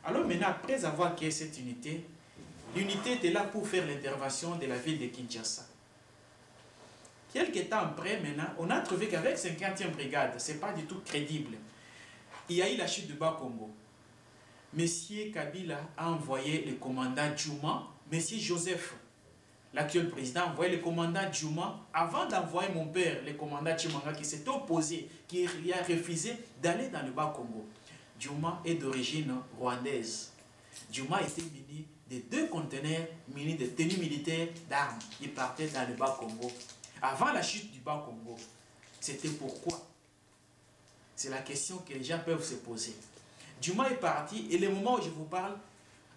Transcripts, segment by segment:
Alors maintenant, après avoir créé cette unité, l'unité était là pour faire l'intervention de la ville de Kinshasa. Quelques temps après, maintenant, on a trouvé qu'avec 50e brigade, ce n'est pas du tout crédible. Il y a eu la chute de Bas-Congo. Monsieur Kabila a envoyé le commandant Djouma, Monsieur Joseph, l'actuel président, a envoyé le commandant Djouma, avant d'envoyer mon père, le commandant Chimanga, qui s'est opposé, qui a refusé d'aller dans le Bas-Congo. Djouma est d'origine rwandaise. Djouma était muni de 2 conteneurs munis de tenues militaires d'armes. Il partait dans le Bas-Congo. Avant la chute du Bas-Congo, c'était pourquoi? C'est la question que les gens peuvent se poser. Djouma est parti et le moment où je vous parle,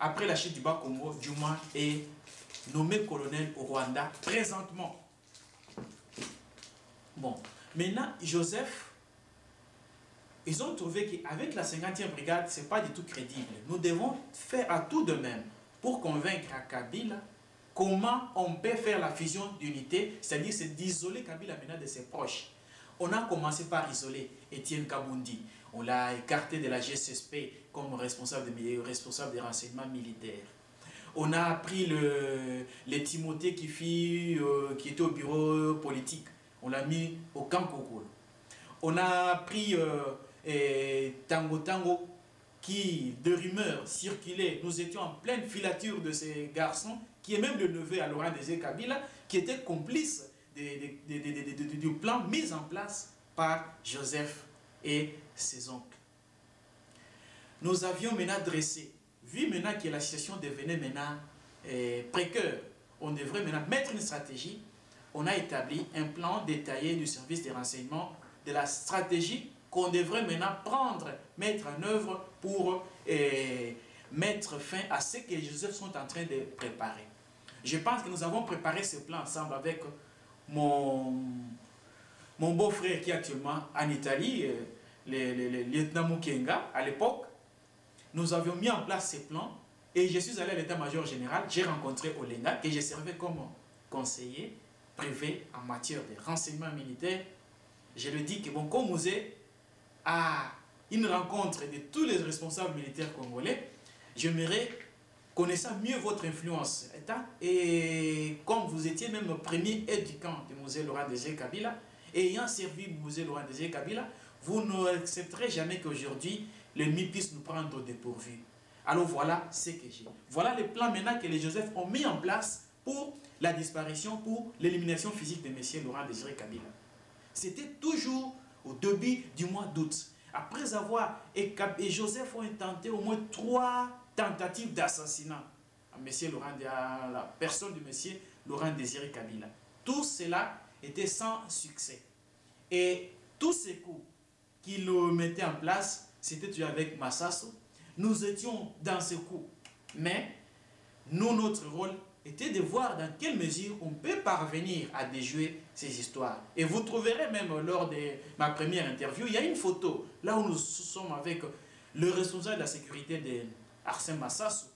après la chute du Bas-Congo, Djouma est nommé colonel au Rwanda présentement. Bon, maintenant, Joseph, ils ont trouvé qu'avec la 50e brigade, ce n'est pas du tout crédible. Nous devons faire à tout de même pour convaincre Kabila comment on peut faire la fusion d'unité, c'est-à-dire c'est d'isoler Kabila maintenant de ses proches. On a commencé par isoler Étienne Kabundi. On l'a écarté de la GSSP comme responsable des renseignements militaires. On a pris le Timothée qui était au bureau politique. On l'a mis au camp Kokolo. On a pris Tango Tango qui, de rumeurs circulaient. Nous étions en pleine filature de ces garçons, qui est même le neveu à Laurent Désiré Kabila, qui était complice du plan mis en place par Joseph et ses oncles. Nous avions maintenant dressé, vu maintenant que la situation devenait maintenant précaire, on devrait maintenant mettre une stratégie. On a établi un plan détaillé du service des renseignements, de la stratégie qu'on devrait maintenant mettre en œuvre pour mettre fin à ce que les Joseph sont en train de préparer. Je pense que nous avons préparé ce plan ensemble avec mon beau-frère qui est actuellement en Italie, le lieutenant Mukenga, à l'époque. Nous avions mis en place ces plans et je suis allé à l'état-major général. J'ai rencontré Olenga, que j'ai servi comme conseiller privé en matière de renseignement militaire. Je lui dis que bon, comme vous êtes à une rencontre de tous les responsables militaires congolais, j'aimerais, connaissant mieux votre influence, et comme vous étiez même le premier aide du camp de Mosée Laurent Désiré Kabila, et ayant servi Mosée Laurent Désiré Kabila, vous n'accepterez jamais qu'aujourd'hui l'ennemi puisse nous prendre au dépourvu. Alors voilà ce que j'ai. Voilà les plans maintenant que les Joseph ont mis en place pour la disparition, pour l'élimination physique de M. Laurent Désiré Kabila. C'était toujours au début du mois d'août. Après avoir, et Joseph ont tenté au moins 3 tentatives d'assassinat à la personne de M. Laurent Désiré Kabila. Tout cela était sans succès. Et tous ces coups qu'il mettait en place, c'était toujours avec Massasso. Nous étions dans ce coup. Mais nous, notre rôle était de voir dans quelle mesure on peut parvenir à déjouer ces histoires. Et vous trouverez même lors de ma première interview, il y a une photo là où nous sommes avec le responsable de la sécurité de Arsène Massasso.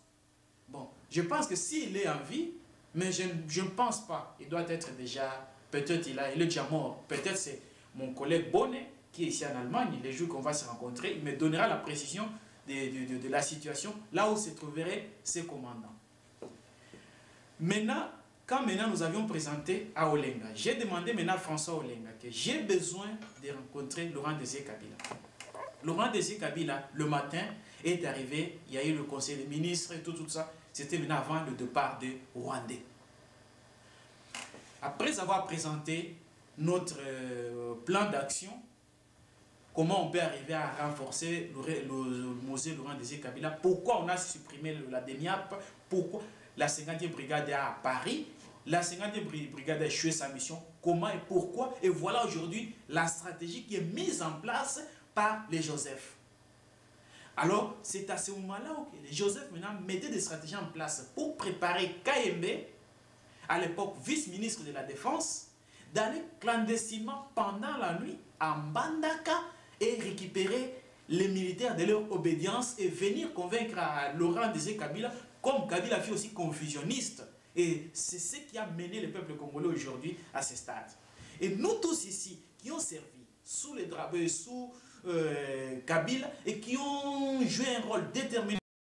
Bon, je pense que s'il est en vie, mais je ne pense pas, il doit être déjà, peut-être il est déjà mort, peut-être c'est mon collègue Bonnet qui est ici en Allemagne, les jours qu'on va se rencontrer, il me donnera la précision de la situation, là où se trouveraient ses commandants. Maintenant, quand nous avions présenté à Olenga, j'ai demandé maintenant à François Olenga que j'ai besoin de rencontrer Laurent Désiré Kabila. Laurent Désiré Kabila, le matin, est arrivé, il y a eu le conseil des ministres et tout ça, c'était maintenant avant le départ de Rwandais. Après avoir présenté notre plan d'action, comment on peut arriver à renforcer le musée Laurent Désiré Kabila, pourquoi on a supprimé la DENIAP, pourquoi la 50e brigade est à Paris, la 50e brigade a échoué sa mission, comment et pourquoi, et voilà aujourd'hui la stratégie qui est mise en place par les Joseph. Alors, c'est à ce moment-là que les Joseph maintenant mettaient des stratégies en place pour préparer KMB, à l'époque vice-ministre de la Défense, d'aller clandestinement pendant la nuit à Mbandaka et récupérer les militaires de leur obédience et venir convaincre à Laurent Désiré Kabila, comme Kabila fut aussi confusionniste. Et c'est ce qui a mené le peuple congolais aujourd'hui à ce stade. Et nous tous ici, qui ont servi sous les drapeaux, sous Kabila, et qui ont joué un rôle déterminant